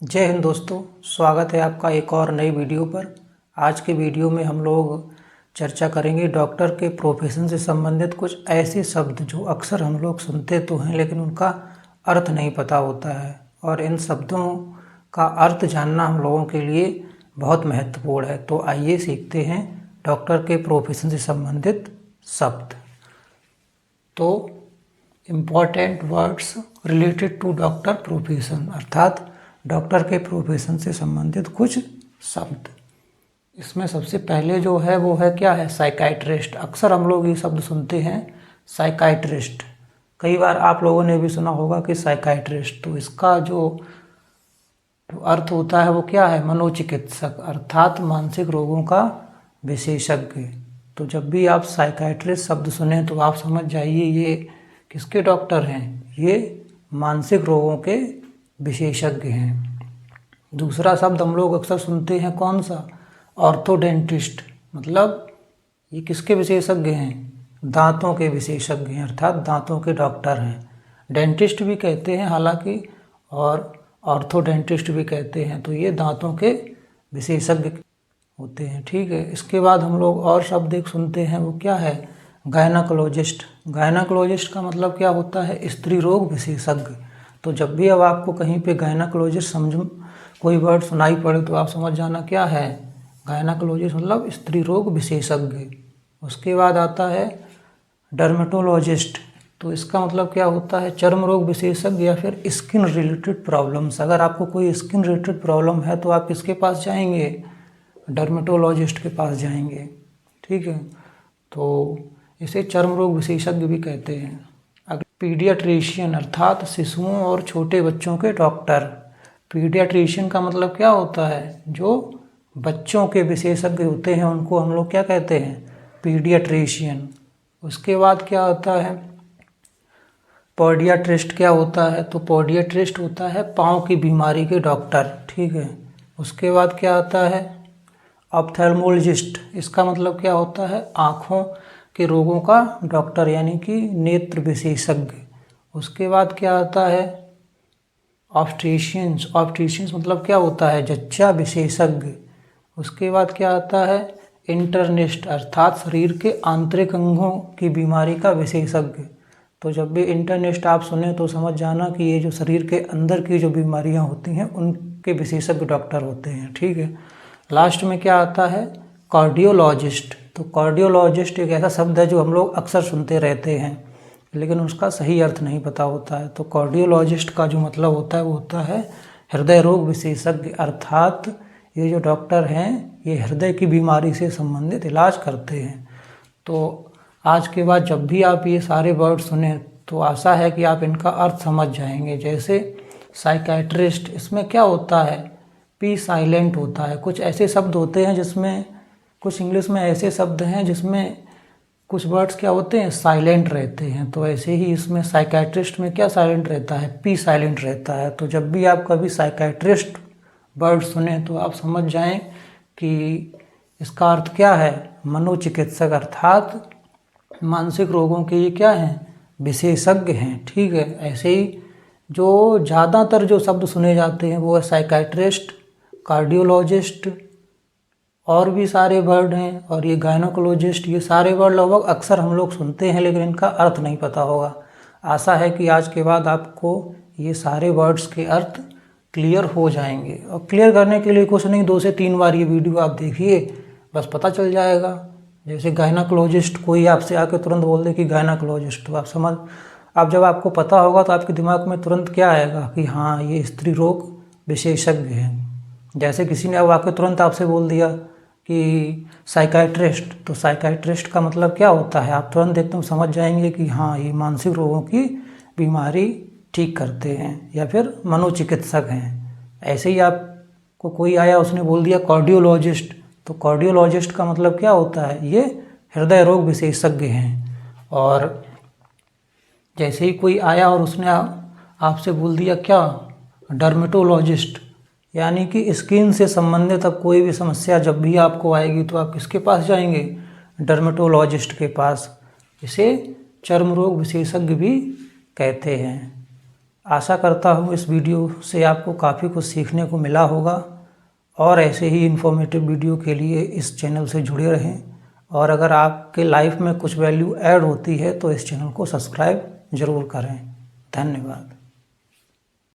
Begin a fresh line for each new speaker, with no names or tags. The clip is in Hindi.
जय हिंद दोस्तों, स्वागत है आपका एक और नई वीडियो पर। आज के वीडियो में हम लोग चर्चा करेंगे डॉक्टर के प्रोफेशन से संबंधित कुछ ऐसे शब्द जो अक्सर हम लोग सुनते तो हैं लेकिन उनका अर्थ नहीं पता होता है, और इन शब्दों का अर्थ जानना हम लोगों के लिए बहुत महत्वपूर्ण है। तो आइए सीखते हैं डॉक्टर के प्रोफेशन से संबंधित शब्द। तो important words related to doctor profession, अर्थात डॉक्टर के प्रोफेशन से संबंधित कुछ शब्द। इसमें सबसे पहले जो है वो है क्या है, साइकाइट्रिस्ट। अक्सर हम लोग ये शब्द सुनते हैं साइकाइट्रिस्ट। कई बार आप लोगों ने भी सुना होगा कि साइकाइट्रिस्ट। तो इसका जो अर्थ होता है वो क्या है, मनोचिकित्सक, अर्थात मानसिक रोगों का विशेषज्ञ। तो जब भी आप साइकाइट्रिस्ट शब्द सुने तो आप समझ जाइए ये किसके डॉक्टर हैं, ये मानसिक रोगों के विशेषज्ञ हैं। दूसरा शब्द हम लोग अक्सर सुनते हैं कौन सा, ऑर्थोडेंटिस्ट। मतलब ये किसके विशेषज्ञ हैं, दांतों के विशेषज्ञ हैं, अर्थात दांतों के डॉक्टर हैं। डेंटिस्ट भी कहते हैं हालांकि, और ऑर्थोडेंटिस्ट भी कहते हैं। तो ये दांतों के विशेषज्ञ होते हैं, ठीक है। इसके बाद हम लोग और शब्द एक सुनते हैं, वो क्या है, गायनाकोलॉजिस्ट। गायनाकोलॉजिस्ट का मतलब क्या होता है, स्त्री रोग विशेषज्ञ। तो जब भी अब आपको कहीं पे गायनाकोलॉजिस्ट समझ कोई वर्ड सुनाई पड़े तो आप समझ जाना क्या है, गायनाकोलॉजिस्ट मतलब स्त्री रोग विशेषज्ञ। उसके बाद आता है डर्मेटोलॉजिस्ट। तो इसका मतलब क्या होता है, चर्म रोग विशेषज्ञ या फिर स्किन रिलेटेड प्रॉब्लम्स। अगर आपको कोई स्किन रिलेटेड प्रॉब्लम है तो आप किसके पास जाएंगे, डर्मेटोलॉजिस्ट के पास जाएंगे, ठीक है। तो इसे चर्म रोग विशेषज्ञ भी कहते हैं। पीडियाट्रिशियन, अर्थात शिशुओं और छोटे बच्चों के डॉक्टर। पीडियाट्रिशियन का मतलब क्या होता है, जो बच्चों के विशेषज्ञ होते हैं उनको हम लोग क्या कहते हैं, पीडियाट्रिशियन। उसके बाद क्या आता है, पॉडियाट्रिस्ट। क्या होता है, तो पॉडियाट्रिस्ट होता है पाँव की बीमारी के डॉक्टर, ठीक है। उसके बाद क्या आता है, ऑप्थेल्मोलॉजिस्ट। इसका मतलब क्या होता है, आँखों के रोगों का डॉक्टर यानी कि नेत्र विशेषज्ञ। उसके बाद क्या आता है, ऑब्स्टेट्रिशियंस। ऑब्स्टेट्रिशियंस मतलब क्या होता है, जच्चा विशेषज्ञ। उसके बाद क्या आता है, इंटर्निस्ट, अर्थात शरीर के आंतरिक अंगों की बीमारी का विशेषज्ञ। तो जब भी इंटर्निस्ट आप सुने तो समझ जाना कि ये जो शरीर के अंदर की जो बीमारियां होती हैं उनके विशेषज्ञ डॉक्टर होते हैं, ठीक है। लास्ट में क्या आता है, कार्डियोलॉजिस्ट। तो कार्डियोलॉजिस्ट एक ऐसा शब्द है जो हम लोग अक्सर सुनते रहते हैं लेकिन उसका सही अर्थ नहीं पता होता है। तो कार्डियोलॉजिस्ट का जो मतलब होता है वो होता है हृदय रोग विशेषज्ञ, अर्थात ये जो डॉक्टर हैं ये हृदय की बीमारी से संबंधित इलाज करते हैं। तो आज के बाद जब भी आप ये सारे वर्ड सुने तो आशा है कि आप इनका अर्थ समझ जाएंगे। जैसे साइकाइट्रिस्ट, इसमें क्या होता है, पी साइलेंट होता है। कुछ ऐसे शब्द होते हैं जिसमें, कुछ इंग्लिश में ऐसे शब्द हैं जिसमें कुछ वर्ड्स क्या होते हैं, साइलेंट रहते हैं। तो ऐसे ही इसमें साइकाइट्रिस्ट में क्या साइलेंट रहता है, पी साइलेंट रहता है। तो जब भी आप कभी साइकाइट्रिस्ट वर्ड सुने तो आप समझ जाएं कि इसका अर्थ क्या है, मनोचिकित्सक, अर्थात मानसिक रोगों के ये क्या हैं, विशेषज्ञ हैं, ठीक है। ऐसे ही जो ज़्यादातर जो शब्द सुने जाते हैं वो है साइकाइट्रिस्ट, कार्डियोलॉजिस्ट, और भी सारे वर्ड हैं, और ये गायनोकोलॉजिस्ट। ये सारे वर्ड लगभग अक्सर हम लोग सुनते हैं लेकिन इनका अर्थ नहीं पता होगा। आशा है कि आज के बाद आपको ये सारे वर्ड्स के अर्थ क्लियर हो जाएंगे। और क्लियर करने के लिए कुछ नहीं, 2 से 3 बार ये वीडियो आप देखिए, बस पता चल जाएगा। जैसे गायनोकोलॉजिस्ट, कोई आपसे आके तुरंत बोल दे कि गायनोकोलॉजिस्ट, तो आप समझ, अब जब आपको पता होगा तो आपके दिमाग में तुरंत क्या आएगा कि हाँ ये स्त्री रोग विशेषज्ञ हैं। जैसे किसी ने अब आके तुरंत आपसे बोल दिया कि साइकाइट्रिस्ट, तो साइकाइट्रिस्ट का मतलब क्या होता है, आप तुरंत एकदम समझ जाएंगे कि हाँ ये मानसिक रोगों की बीमारी ठीक करते हैं या फिर मनोचिकित्सक हैं। ऐसे ही आपको कोई आया उसने बोल दिया कार्डियोलॉजिस्ट, तो कार्डियोलॉजिस्ट का मतलब क्या होता है, ये हृदय रोग विशेषज्ञ हैं। और जैसे ही कोई आया और उसने आपसे बोल दिया क्या, डर्मेटोलॉजिस्ट, यानी कि स्किन से संबंधित अब कोई भी समस्या जब भी आपको आएगी तो आप किसके पास जाएंगे, डर्मेटोलॉजिस्ट के पास। इसे चर्म रोग विशेषज्ञ भी कहते हैं। आशा करता हूँ इस वीडियो से आपको काफ़ी कुछ सीखने को मिला होगा और ऐसे ही इन्फॉर्मेटिव वीडियो के लिए इस चैनल से जुड़े रहें। और अगर आपके लाइफ में कुछ वैल्यू ऐड होती है तो इस चैनल को सब्सक्राइब ज़रूर करें। धन्यवाद।